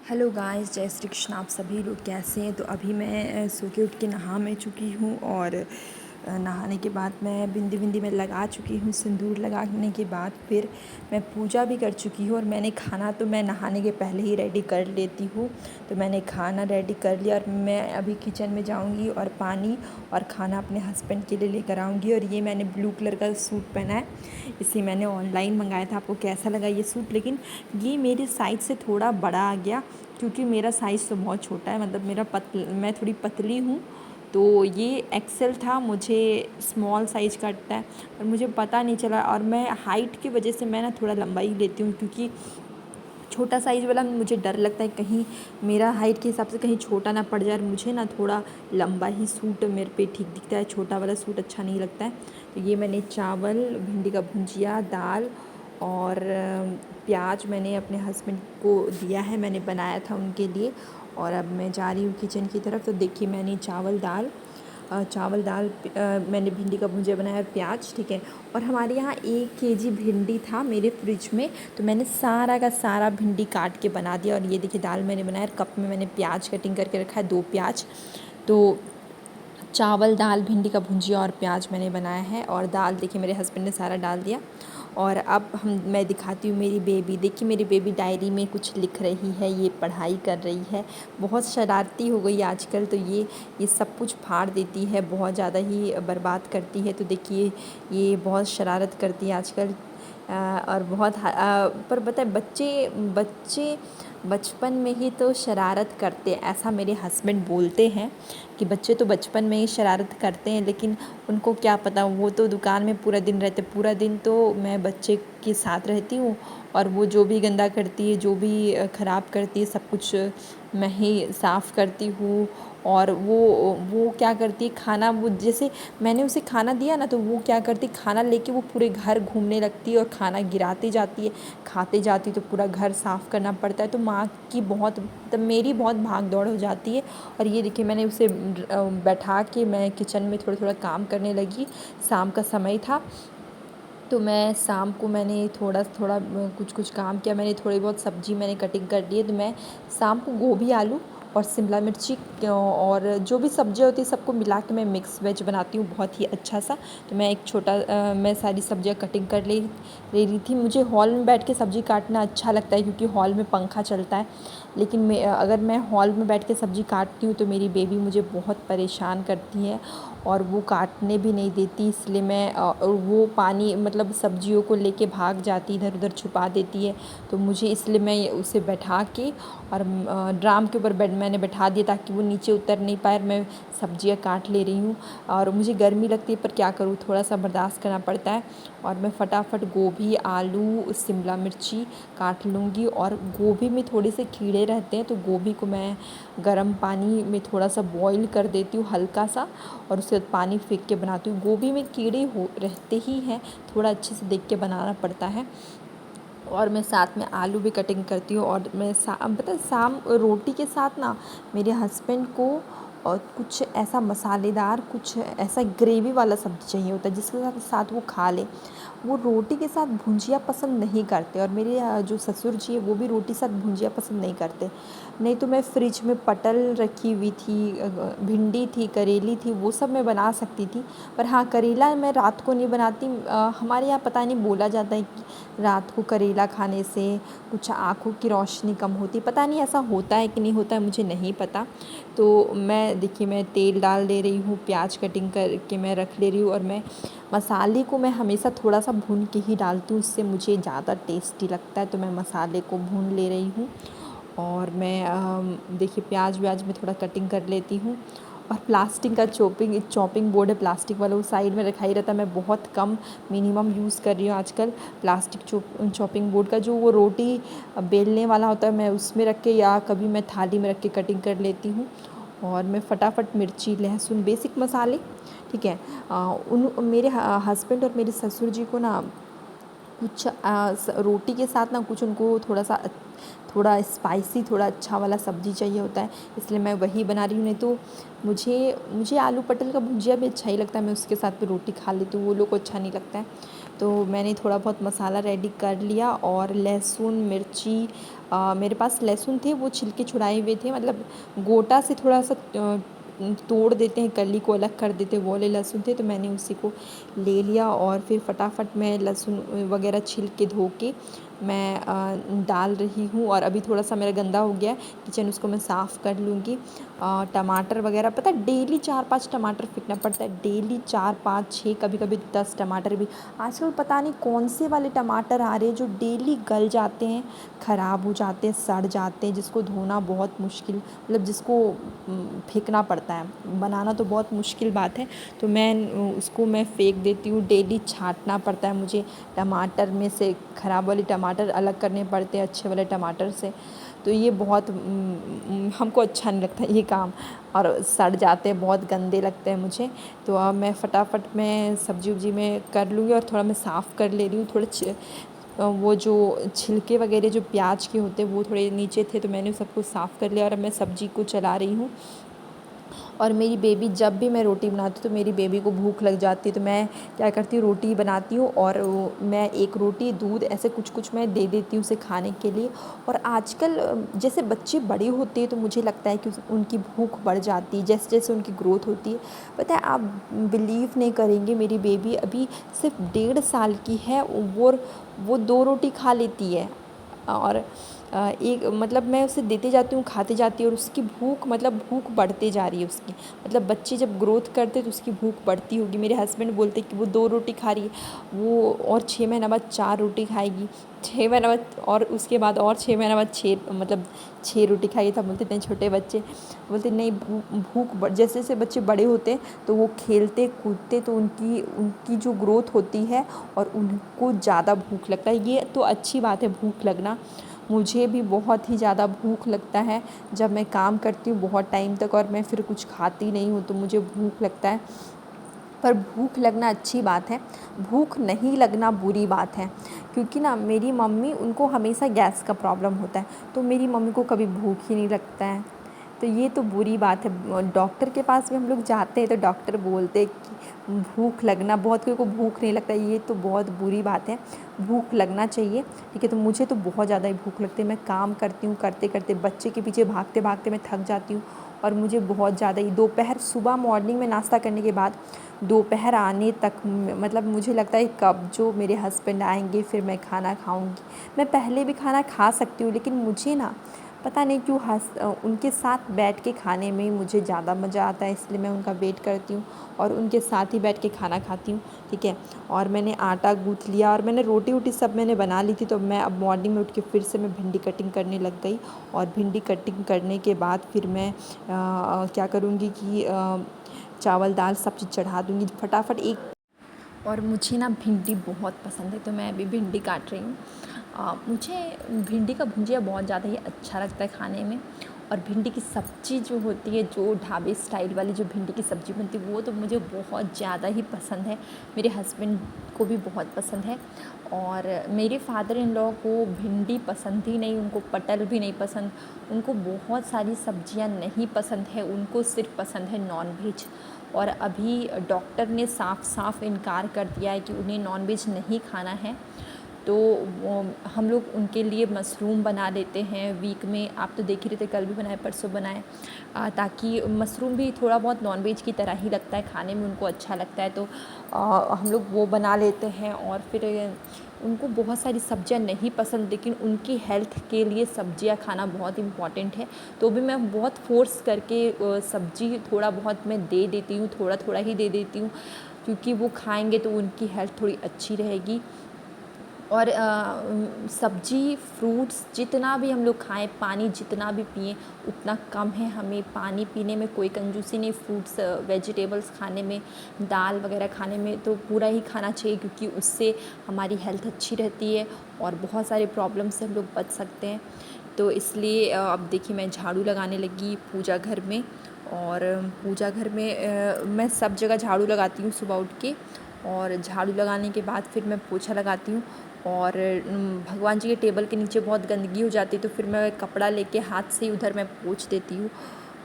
Hello guys, जय श्री कृष्ण। आप सभी लोग कैसे हैं? तो अभी मैं सो के उठ के नहा मैं चुकी हूँ और नहाने के बाद मैं बिंदी बिंदी में लगा चुकी हूँ। सिंदूर लगाने के बाद फिर मैं पूजा भी कर चुकी हूँ और मैंने खाना तो मैं नहाने के पहले ही रेडी कर लेती हूँ। तो मैंने खाना रेडी कर लिया और मैं अभी किचन में जाऊँगी और पानी और खाना अपने हस्बैंड के लिए लेकर आऊँगी। और ये मैंने ब्लू कलर का सूट पहना है, इसे मैंने ऑनलाइन मंगाया था। आपको कैसा लगा ये सूट? लेकिन ये मेरी साइज़ से थोड़ा बड़ा आ गया, क्योंकि मेरा साइज़ तो बहुत छोटा है, मतलब मैं थोड़ी पतली हूँ। तो ये एक्सेल था, मुझे स्मॉल साइज़ का अटता है और मुझे पता नहीं चला। और मैं हाइट की वजह से मैं ना थोड़ा लंबाई लेती हूँ, क्योंकि छोटा साइज़ वाला मुझे डर लगता है कहीं मेरा हाइट के हिसाब से कहीं छोटा ना पड़ जाए। मुझे ना थोड़ा लंबा ही सूट मेरे पे ठीक दिखता है, छोटा वाला सूट अच्छा नहीं लगता है। तो ये मैंने चावल, भिंडी का भुंजिया, दाल और प्याज मैंने अपने हस्बैंड को दिया है, मैंने बनाया था उनके लिए। और अब मैं जा रही हूँ किचन की तरफ। तो देखिए मैंने चावल दाल मैंने भिंडी का भुंजिया बनाया और प्याज, ठीक है। और हमारे यहाँ 1 केजी भिंडी था मेरे फ्रिज में, तो मैंने सारा का सारा भिंडी काट के बना दिया। और ये देखिए दाल मैंने बनाया, कप में मैंने प्याज कटिंग करके रखा है, 2 प्याज। तो चावल, दाल, भिंडी का भुंजिया और प्याज मैंने बनाया है। और दाल देखिए मेरे हस्बैंड ने सारा डाल दिया। और अब मैं दिखाती हूँ मेरी बेबी। देखिए मेरी बेबी डायरी में कुछ लिख रही है, ये पढ़ाई कर रही है। बहुत शरारती हो गई आजकल, तो ये सब कुछ फाड़ देती है, बहुत ज़्यादा ही बर्बाद करती है। तो देखिए ये बहुत शरारत करती है आजकल। और पर पता है बच्चे बच्चे बचपन में ही तो शरारत करते हैं, ऐसा मेरे हस्बैंड बोलते हैं कि बच्चे तो बचपन में ही शरारत करते हैं। लेकिन उनको क्या पता, वो तो दुकान में पूरा दिन रहते, पूरा दिन तो मैं बच्चे के साथ रहती हूँ। और वो जो भी गंदा करती है, जो भी ख़राब करती है, सब कुछ मैं ही साफ़ करती हूँ। और वो क्या करती है, खाना वो जैसे मैंने उसे खाना दिया ना, तो वो क्या करती, खाना लेके वो पूरे घर घूमने लगती है और खाना गिराती जाती है, खाते जाती है। तो पूरा घर साफ़ करना पड़ता है। तो माँ की बहुत, तब मेरी बहुत भाग दौड़ हो जाती है। और ये देखिए मैंने उसे बैठा के मैं किचन में थोड़ा थोड़ा काम करने लगी। शाम का समय था, तो मैं शाम को मैंने थोड़ा थोड़ा कुछ कुछ काम किया। मैंने थोड़ी बहुत सब्ज़ी मैंने कटिंग कर ली है। तो मैं शाम को गोभी, आलू और शिमला मिर्ची और जो भी सब्जियां होती है सबको मिला के मैं मिक्स वेज बनाती हूँ, बहुत ही अच्छा सा। तो मैं मैं सारी सब्जियां कटिंग कर ले रही थी। मुझे हॉल में बैठ के सब्ज़ी काटना अच्छा लगता है, क्योंकि हॉल में पंखा चलता है। लेकिन अगर मैं हॉल में बैठ के सब्ज़ी काटती हूँ तो मेरी बेबी मुझे बहुत परेशान करती है और वो काटने भी नहीं देती। इसलिए वो पानी मतलब सब्जियों को लेके भाग जाती, इधर उधर छुपा देती है। तो मुझे इसलिए मैं उसे बैठा के और ड्राम के ऊपर मैंने बैठा दिया, ताकि वो नीचे उतर नहीं पाए। मैं सब्जियां काट ले रही हूँ और मुझे गर्मी लगती है, पर क्या करूँ, थोड़ा सा बर्दाश्त करना पड़ता है। और मैं फटाफट गोभी, आलू, शिमला मिर्ची काट लूँगी। और गोभी में थोड़े से कीड़े रहते हैं, तो गोभी को मैं गर्म पानी में थोड़ा सा बॉईल कर देती हूँ हल्का सा, और उसके बाद पानी फेंक के बनाती हूँ। गोभी में कीड़े रहते ही हैं, थोड़ा अच्छे से देख के बनाना पड़ता है। और मैं साथ में आलू भी कटिंग करती हूँ। और मैं पता है शाम रोटी के साथ ना मेरे हस्बैंड को और कुछ ऐसा मसालेदार, कुछ ऐसा ग्रेवी वाला सब्ज़ी चाहिए होता है जिसके साथ साथ वो खा ले। वो रोटी के साथ भुंजिया पसंद नहीं करते, और मेरे जो ससुर जी है वो भी रोटी के साथ भुंजिया पसंद नहीं करते। नहीं तो मैं फ्रिज में पटल रखी हुई थी, भिंडी थी, करेली थी, वो सब मैं बना सकती थी। पर हाँ, करेला मैं रात को नहीं बनाती। हमारे यहाँ पता नहीं, बोला जाता है कि रात को करेला खाने से कुछ आँखों की रोशनी कम होती, पता नहीं ऐसा होता है कि नहीं होता है, मुझे नहीं पता। तो मैं देखिए मैं तेल डाल दे रही हूँ, प्याज कटिंग करके मैं रख ले रही हूँ। और मैं मसाले को मैं हमेशा थोड़ा सा भून के ही डालती हूँ, उससे मुझे ज़्यादा टेस्टी लगता है। तो मैं मसाले को भून ले रही हूँ। और मैं देखिए प्याज व्याज में थोड़ा कटिंग कर लेती हूँ। और प्लास्टिक का चॉपिंग बोर्ड है, प्लास्टिक वाला, वो साइड में रखा ही रहता है। मैं बहुत कम, मिनिमम यूज़ कर रही हूँ आजकल प्लास्टिक चॉपिंग बोर्ड का। जो वो रोटी बेलने वाला होता है, मैं उसमें रख के, या कभी मैं थाली में रख के कटिंग कर लेती हूँ। और मैं फटाफट मिर्ची, लहसुन, बेसिक मसाले, ठीक है। मेरे हस्बैंड और मेरे ससुर जी को ना कुछ रोटी के साथ ना कुछ उनको थोड़ा स्पाइसी, थोड़ा अच्छा वाला सब्ज़ी चाहिए होता है, इसलिए मैं वही बना रही हूँ। नहीं तो मुझे आलू पटल का भुजिया भी अच्छा ही लगता है, मैं उसके साथ भी रोटी खा लेती हूँ, वो लोग को अच्छा नहीं लगता है। तो मैंने थोड़ा बहुत मसाला रेडी कर लिया और लहसुन मिर्ची मेरे पास लहसुन थे, वो छिलके छुड़ाए हुए थे, मतलब गोटा से थोड़ा सा तोड़ देते हैं, कली को अलग कर देते हैं, वो वाले लहसुन थे। तो मैंने उसी को ले लिया और फिर फटाफट मैं लहसुन वगैरह छिल के धो के मैं डाल रही हूँ। और अभी थोड़ा सा मेरा गंदा हो गया है किचन, उसको मैं साफ़ कर लूँगी। टमाटर वगैरह पता है डेली 4-5 टमाटर फेंकना पड़ता है, डेली 4-5-6 कभी-कभी 10 टमाटर भी। आजकल पता नहीं कौन से वाले टमाटर आ रहे हैं जो डेली गल जाते हैं, ख़राब हो जाते हैं, सड़ जाते हैं, जिसको धोना बहुत मुश्किल, मतलब जिसको फेंकना पड़ता है, बनाना तो बहुत मुश्किल बात है। तो उसको मैं फेंक देती हूँ, डेली छाँटना पड़ता है मुझे, टमाटर में से ख़राब वाले टमाटर अलग करने पड़ते हैं अच्छे वाले टमाटर से। तो ये बहुत हमको अच्छा नहीं लगता ये काम, और सड़ जाते हैं, बहुत गंदे लगते हैं मुझे। तो अब मैं फटाफट मैं सब्ज़ी उब्जी में कर लूँगी और थोड़ा मैं साफ़ कर ले रही हूँ। थोड़े वो जो छिलके वगैरह जो प्याज के होते हैं वो थोड़े नीचे थे, तो मैंने सबको साफ़ कर लिया और अब मैं सब्ज़ी को चला रही हूँ। और मेरी बेबी, जब भी मैं रोटी बनाती हूँ तो मेरी बेबी को भूख लग जाती है, तो मैं क्या करती हूँ, रोटी बनाती हूँ और मैं एक रोटी दूध ऐसे कुछ कुछ मैं दे देती हूँ उसे खाने के लिए। और आजकल जैसे बच्चे बड़े होते हैं तो मुझे लगता है कि उनकी भूख बढ़ जाती है जैसे जैसे उनकी ग्रोथ होती है। पता है, आप बिलीव नहीं करेंगे, मेरी बेबी अभी सिर्फ 1.5 साल की है, वो 2 रोटी खा लेती है। और एक मतलब मैं उसे देते जाती हूँ, खाते जाती है, और उसकी भूख, मतलब भूख बढ़ते जा रही है उसकी। मतलब बच्चे जब ग्रोथ करते तो उसकी भूख बढ़ती होगी। मेरे हस्बैंड बोलते कि वो 2 रोटी खा रही है, वो और 6 महीना बाद 4 रोटी खाएगी, 6 महीना बाद, और उसके बाद और 6 महीना बाद 6, मतलब 6 रोटी खाएगी। तब बोलते इतने छोटे बच्चे, बोलते नहीं, भूख जैसे जैसे बच्चे बड़े होते तो वो खेलते कूदते तो उनकी उनकी जो ग्रोथ होती है और उनको ज़्यादा भूख लगता है। ये तो अच्छी बात है भूख लगना। मुझे भी बहुत ही ज़्यादा भूख लगता है जब मैं काम करती हूँ बहुत टाइम तक और मैं फिर कुछ खाती नहीं हूँ तो मुझे भूख लगता है। पर भूख लगना अच्छी बात है, भूख नहीं लगना बुरी बात है। क्योंकि ना मेरी मम्मी, उनको हमेशा गैस का प्रॉब्लम होता है, तो मेरी मम्मी को कभी भूख ही नहीं लगता है। तो ये तो बुरी बात है। डॉक्टर के पास भी हम लोग जाते हैं तो डॉक्टर बोलते हैं कि भूख लगना, बहुत कोई को भूख नहीं लगता, ये तो बहुत बुरी बात है। भूख लगना चाहिए, ठीक है। तो मुझे तो बहुत ज़्यादा ही भूख लगती है, मैं काम करती हूँ, करते करते बच्चे के पीछे भागते भागते मैं थक जाती हूँ और मुझे बहुत ज़्यादा ही दोपहर, सुबह मॉर्निंग में नाश्ता करने के बाद दोपहर आने तक मतलब मुझे लगता है कब जो मेरे हस्बैंड आएंगे फिर मैं खाना खाऊंगी। मैं पहले भी खाना खा सकती हूँ, लेकिन मुझे ना पता नहीं क्यों उनके साथ बैठ के खाने में ही मुझे ज़्यादा मज़ा आता है, इसलिए मैं उनका वेट करती हूँ और उनके साथ ही बैठ के खाना खाती हूँ, ठीक है। और मैंने आटा गूँथ लिया और मैंने रोटी वोटी सब मैंने बना ली थी। तो मैं अब मॉर्निंग में उठ के फिर से मैं भिंडी कटिंग करने लग गई। और भिंडी कटिंग करने के बाद फिर मैं क्या करूँगी कि चावल दाल सब चीज़ चढ़ा दूँगी फटाफट एक। और मुझे ना भिंडी बहुत पसंद है, तो मैं अभी भिंडी काट रही हूँ। मुझे भिंडी का भुजिया बहुत ज़्यादा ही अच्छा लगता है खाने में। और भिंडी की सब्ज़ी जो होती है, जो ढाबे स्टाइल वाली जो भिंडी की सब्ज़ी बनती है, वो तो मुझे बहुत ज़्यादा ही पसंद है, मेरे हस्बैंड को भी बहुत पसंद है। और मेरे फादर इन लॉ को भिंडी पसंद ही नहीं, उनको पटल भी नहीं पसंद, उनको बहुत सारी सब्जियां नहीं पसंद है, उनको सिर्फ पसंद है नॉन-वेज। और अभी डॉक्टर ने साफ साफ इनकार कर दिया है कि उन्हें नॉन-वेज नहीं खाना है। तो हम लोग उनके लिए मशरूम बना लेते हैं वीक में। आप तो देख ही रहे थे, कल भी बनाए, परसों बनाए, ताकि मशरूम भी थोड़ा बहुत नॉनवेज की तरह ही लगता है, खाने में उनको अच्छा लगता है। तो हम लोग वो बना लेते हैं। और फिर उनको बहुत सारी सब्जियां नहीं पसंद, लेकिन उनकी हेल्थ के लिए सब्जियां खाना बहुत इम्पॉर्टेंट है। तो भी मैं बहुत फ़ोर्स करके सब्जी थोड़ा बहुत मैं दे देती हूँ, थोड़ा थोड़ा ही दे देती हूँ, क्योंकि वो खाएंगे तो उनकी हेल्थ थोड़ी अच्छी रहेगी। और सब्जी फ्रूट्स जितना भी हम लोग खाएं, पानी जितना भी पिएं उतना कम है। हमें पानी पीने में कोई कंजूसी नहीं, फ्रूट्स वेजिटेबल्स खाने में, दाल वगैरह खाने में तो पूरा ही खाना चाहिए, क्योंकि उससे हमारी हेल्थ अच्छी रहती है और बहुत सारे प्रॉब्लम से हम लोग बच सकते हैं। तो इसलिए अब देखिए मैं झाड़ू लगाने लगी पूजा घर में। और पूजा घर में मैं सब जगह झाड़ू लगाती हूँ सुबह उठ के। और झाड़ू लगाने के बाद फिर मैं पोछा लगाती हूँ। और भगवान जी के टेबल के नीचे बहुत गंदगी हो जाती है, तो फिर मैं कपड़ा लेके हाथ से ही उधर मैं पोंछ देती हूँ।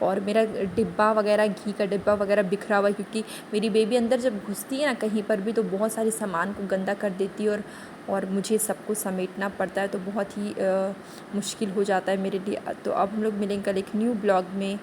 और मेरा डिब्बा वगैरह, घी का डिब्बा वगैरह बिखरा हुआ है, क्योंकि मेरी बेबी अंदर जब घुसती है ना कहीं पर भी, तो बहुत सारे सामान को गंदा कर देती है और मुझे सबको समेटना पड़ता है, तो बहुत ही मुश्किल हो जाता है मेरे लिए। तो अब हम लोग मिलेंगे कल एक न्यू ब्लॉग में।